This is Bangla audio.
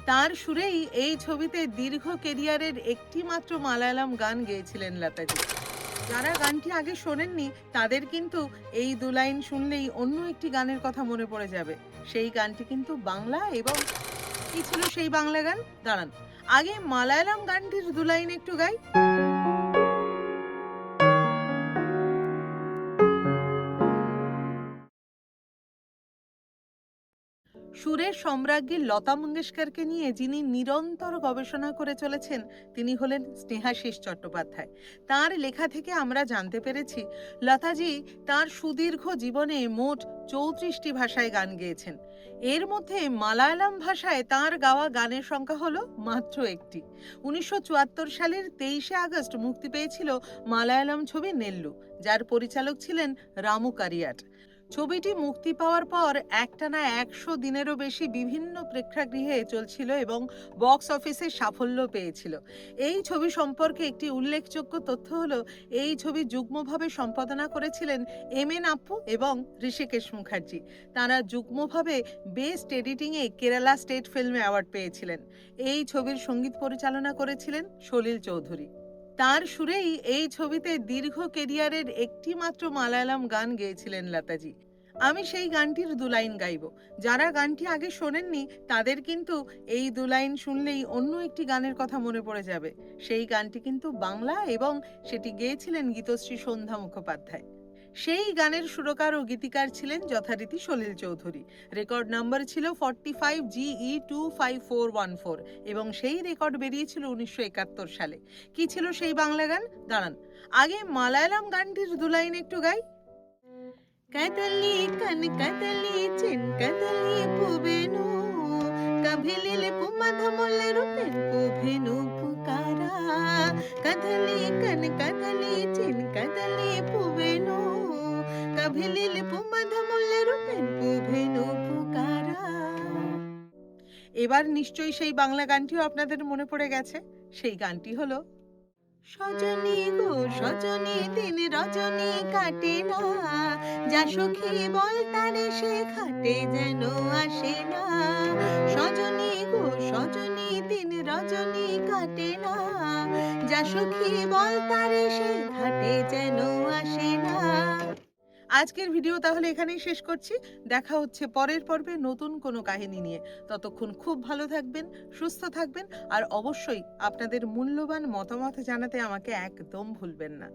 তার সুরেই এই ছবিতে দীর্ঘ কেরিয়ারের একটি মাত্র মালায়ালাম গান গেয়েছিলেন লতাজি। যারা গানটি আগে শোনেননি তাদের কিন্তু এই দু লাইন শুনলেই অন্য একটি গানের কথা মনে পড়ে যাবে। সেই গানটি কিন্তু বাংলা এবং কি ছিল সেই বাংলা গান? দাঁড়ান, আগে মালায়ালাম গানটির দু লাইন একটু গাই। সুরের সম্রাজ্ঞী লতা মঙ্গেশকরকে নিয়ে যিনি নিরন্তর গবেষণা করে চলেছেন তিনি হলেন স্নেহাশিস চট্টোপাধ্যায়। তার লেখা থেকে আমরা জানতে পেরেছি লতাজি তার সুদীর্ঘ জীবনে মোট 34টি ভাষায় গান গেয়েছেন। এর মধ্যে মালায়ালাম ভাষায় তার গাওয়া গানের সংখ্যা হলো মাত্র একটি। 1974 সালের 23শে আগস্ট মুক্তি পেয়েছিল মালায়ালাম ছবি নেল্লু, যার পরিচালক ছিলেন রামু কারিয়াট। ছবিটি মুক্তি পাওয়ার পর একটানা 100 দিনেরও বেশি বিভিন্ন প্রেক্ষাগৃহে চলছিল এবং বক্স অফিসে সাফল্য পেয়েছিল। এই ছবি সম্পর্কে একটি উল্লেখযোগ্য তথ্য হলো এই ছবি যুগ্মভাবে সম্পাদনা করেছিলেন এম.এন. আপ্পু এবং ঋষিকেশ মুখার্জি। তারা যুগ্মভাবে বেস্ট এডিটিংয়ে কেরালা স্টেট ফিল্ম অ্যাওয়ার্ড পেয়েছিলেন। এই ছবির সঙ্গীত পরিচালনা করেছিলেন সলিল চৌধুরী। তার সুরেই এই ছবিতে দীর্ঘ কেরিয়ারের একটি মাত্র মালায়ালাম গান গেয়েছিলেন লতাজি। আমি সেই গানটির দু লাইন গাইব। যারা গানটি আগে শোনেননি তাদের কিন্তু এই দু লাইন শুনলেই অন্য একটি গানের কথা মনে পড়ে যাবে। সেই গানটি কিন্তু বাংলা এবং সেটি গেয়েছিলেন গীতশ্রী সন্ধ্যা মুখোপাধ্যায়। সেই গানের সুরকার ও গীতিকার ছিলেন যথারীতি সলিল চৌধুরী। রেকর্ড নাম্বার ছিল 45GE25414 এবং সেই রেকর্ড বেরিয়েছিল 1971 সালে। কি ছিল সেই বাংলা গান? দাঁড়ান, আগে মালায়ালাম গানটির দু লাইন একটু গাই। కదలి కదలి చిన్కదలి పువెను కభిలిలి పుమధములరు పెంపువెను పుకారా కదలి కదలి చిన్కదలి పువెను కభిలిలి పుమధములరు పెంపువెను పుకారా। এবার নিশ্চয়ই সেই বাংলা গানটিও আপনাদের মনে পড়ে গেছে। সেই গানটি হলো সজনী গো সজনী দিন রজনী কাটে না, যা সখী বল তারে সে ঘাটে যেন আসে না। সজনী গো সজনী দিন রজনী কাটে না, যা সখী বল তারে সে ঘাটে যেন আসে না। আজকের ভিডিও তাহলে এখানেই শেষ করছি। দেখা হচ্ছে পরের পর্বে নতুন কোনো কাহিনী নিয়ে। ততক্ষণ খুব ভালো থাকবেন, সুস্থ থাকবেন আর অবশ্যই আপনাদের মূল্যবান মতামত জানাতে আমাকে একদম ভুলবেন না।